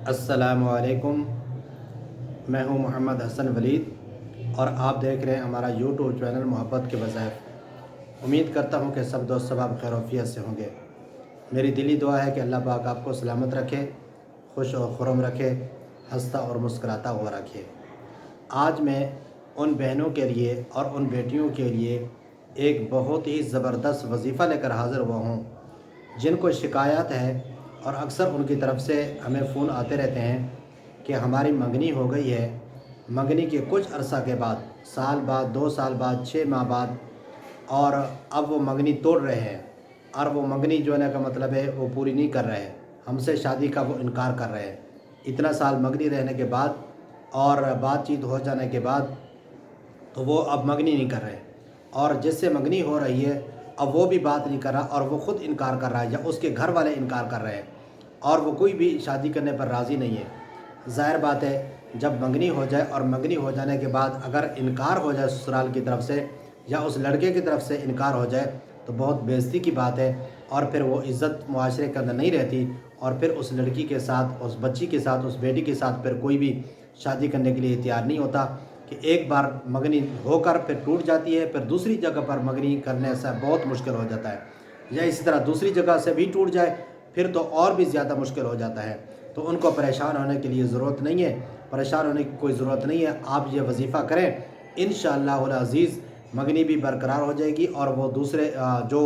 السلام علیکم، میں ہوں محمد حسن ولید اور آپ دیکھ رہے ہیں ہمارا یوٹیوب چینل محبت کے وظائف۔ امید کرتا ہوں کہ سب دوست احباب خیر و عافیت سے ہوں گے۔ میری دلی دعا ہے کہ اللہ پاک آپ کو سلامت رکھے، خوش و خرم رکھے، ہنستا اور مسکراتا ہوا رکھے۔ آج میں ان بہنوں کے لیے اور ان بیٹیوں کے لیے ایک بہت ہی زبردست وظیفہ لے کر حاضر ہوا ہوں، جن کو شکایات ہے اور اکثر ان کی طرف سے ہمیں فون آتے رہتے ہیں کہ ہماری منگنی ہو گئی ہے، منگنی کے کچھ عرصہ کے بعد، سال بعد، 2 سال بعد، 6 ماہ بعد، اور اب وہ منگنی توڑ رہے ہیں، اور وہ منگنی جو ہے کا مطلب ہے وہ پوری نہیں کر رہے ہیں، ہم سے شادی کا وہ انکار کر رہے ہیں۔ اتنا سال منگنی رہنے کے بعد اور بات چیت ہو جانے کے بعد تو وہ اب منگنی نہیں کر رہے، اور جس سے منگنی ہو رہی ہے اب وہ بھی بات نہیں کر رہا، اور وہ خود انکار کر رہا ہے یا اس کے گھر والے انکار کر رہے ہیں، اور وہ کوئی بھی شادی کرنے پر راضی نہیں ہے۔ ظاہر بات ہے، جب منگنی ہو جائے اور منگنی ہو جانے کے بعد اگر انکار ہو جائے سسرال کی طرف سے یا اس لڑکے کی طرف سے انکار ہو جائے تو بہت بے عزتی کی بات ہے، اور پھر وہ عزت معاشرے کے اندر نہیں رہتی، اور پھر اس لڑکی کے ساتھ، اس بچی کے ساتھ، اس بیٹی کے ساتھ پھر کوئی بھی شادی کرنے کے لیے تیار نہیں ہوتا کہ ایک بار منگنی ہو کر پھر ٹوٹ جاتی ہے، پھر دوسری جگہ پر منگنی کرنے سے بہت مشکل ہو جاتا ہے، یا اسی طرح دوسری جگہ سے بھی ٹوٹ جائے پھر تو اور بھی زیادہ مشکل ہو جاتا ہے۔ تو ان کو پریشان ہونے کے لیے ضرورت نہیں ہے، پریشان ہونے کی کوئی ضرورت نہیں ہے۔ آپ یہ وظیفہ کریں، انشاءاللہ العزیز منگنی بھی برقرار ہو جائے گی، اور وہ دوسرے جو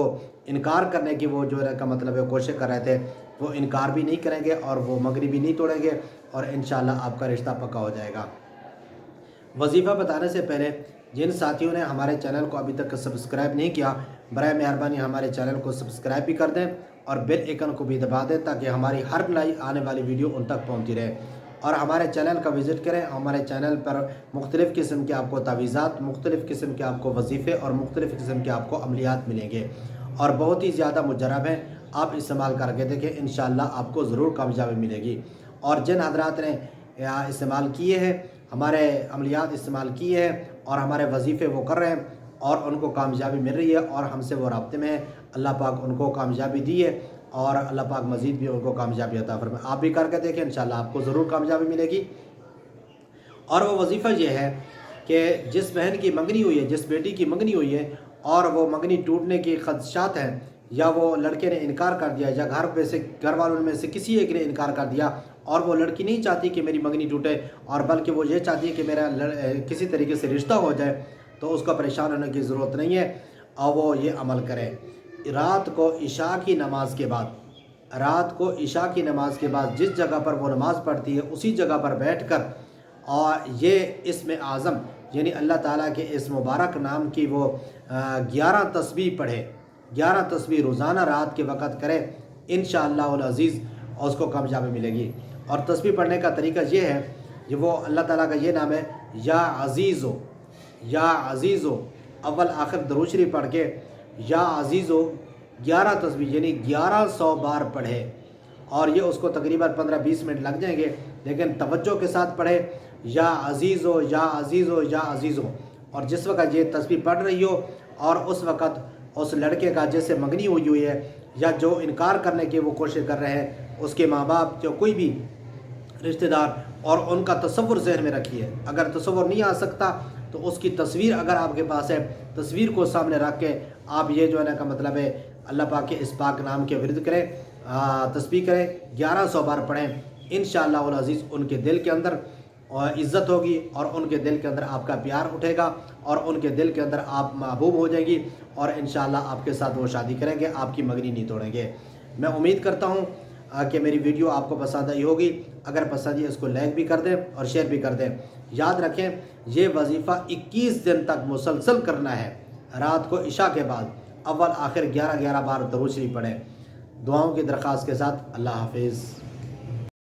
انکار کرنے کی وہ جو ہے کا مطلب ہے کوشش کر رہے تھے وہ انکار بھی نہیں کریں گے، اور وہ منگنی بھی نہیں توڑیں گے، اور انشاءاللہ آپ کا رشتہ پکا ہو جائے گا۔ وظیفہ بتانے سے پہلے جن ساتھیوں نے ہمارے چینل کو ابھی تک سبسکرائب نہیں کیا، برائے مہربانی ہمارے چینل کو سبسکرائب بھی کر دیں اور بیل آئیکن کو بھی دبا دیں تاکہ ہماری ہر نئی آنے والی ویڈیو ان تک پہنچتی رہے، اور ہمارے چینل کا وزٹ کریں۔ ہمارے چینل پر مختلف قسم کے آپ کو تعویذات، مختلف قسم کے آپ کو وظیفے اور مختلف قسم کے آپ کو عملیات ملیں گے، اور بہت ہی زیادہ مجرب ہیں، آپ استعمال کر کے دیکھیں، انشاءاللہ آپ کو ضرور کامیابی ملے گی۔ اور جن حضرات نے استعمال کیے ہیں، ہمارے عملیات استعمال کیے ہیں اور ہمارے وظیفے وہ کر رہے ہیں اور ان کو کامیابی مل رہی ہے اور ہم سے وہ رابطے میں ہیں، اللہ پاک ان کو کامیابی دی ہے، اور اللہ پاک مزید بھی ان کو کامیابی عطا فرمائے۔ آپ بھی کر کے دیکھیں، انشاءاللہ آپ کو ضرور کامیابی ملے گی۔ اور وہ وظیفہ یہ ہے کہ جس بہن کی منگنی ہوئی ہے، جس بیٹی کی منگنی ہوئی ہے اور وہ منگنی ٹوٹنے کی خدشات ہیں، یا وہ لڑکے نے انکار کر دیا، یا گھر والوں میں سے کسی ایک نے انکار کر دیا، اور وہ لڑکی نہیں چاہتی کہ میری منگنی ٹوٹے، اور بلکہ وہ یہ چاہتی ہے کہ میرا کسی طریقے سے رشتہ ہو جائے، تو اس کا پریشان ہونے کی ضرورت نہیں ہے، اور وہ یہ عمل کرے۔ رات کو عشاء کی نماز کے بعد، رات کو عشاء کی نماز کے بعد جس جگہ پر وہ نماز پڑھتی ہے اسی جگہ پر بیٹھ کر، اور یہ اسم اعظم یعنی اللہ تعالیٰ کے اس مبارک نام کی وہ 11 تسبیح پڑھے، 11 تسبیح روزانہ رات کے وقت کرے، انشاءاللہ العزیز اس کو کامیابی ملے گی۔ اور تسبیح پڑھنے کا طریقہ یہ ہے کہ وہ اللہ تعالیٰ کا یہ نام ہے، یا عزیزو، یا عزیزو، اول آخر درود شریف پڑھ کے یا عزیزو 11 تسبیح یعنی 1100 بار پڑھے، اور یہ اس کو تقریباً 15-20 منٹ لگ جائیں گے، لیکن توجہ کے ساتھ پڑھے، یا عزیزو، یا عزیزو، یا عزیزو۔ اور جس وقت یہ تسبیح پڑھ رہی ہو اور اس وقت اس لڑکے کا جیسے منگنی ہوئی ہے یا جو انکار کرنے کی وہ کوشش کر رہے ہیں، اس کے ماں باپ جو کوئی بھی رشتہ دار، اور ان کا تصور ذہن میں رکھیے۔ اگر تصور نہیں آ سکتا تو اس کی تصویر اگر آپ کے پاس ہے، تصویر کو سامنے رکھ کے آپ یہ جو ہے نا کا مطلب ہے اللہ پاک کے اس پاک نام کے ورد کریں، تسبیح کریں، 1100 بار پڑھیں، انشاءاللہ العزیز ان کے دل کے اندر عزت ہوگی، اور ان کے دل کے اندر آپ کا پیار اٹھے گا، اور ان کے دل کے اندر آپ محبوب ہو جائیں گی، اور انشاءاللہ آپ کے ساتھ وہ شادی کریں گے، آپ کی منگنی نہیں توڑیں گے۔ میں امید کرتا ہوں کہ میری ویڈیو آپ کو پسند آئی ہوگی۔ اگر پسند ہے اس کو لائک بھی کر دیں اور شیئر بھی کر دیں۔ یاد رکھیں، یہ وظیفہ 21 دن تک مسلسل کرنا ہے، رات کو عشاء کے بعد اول آخر 11 بار درود شریف پڑھیں۔ دعاؤں کی درخواست کے ساتھ اللہ حافظ۔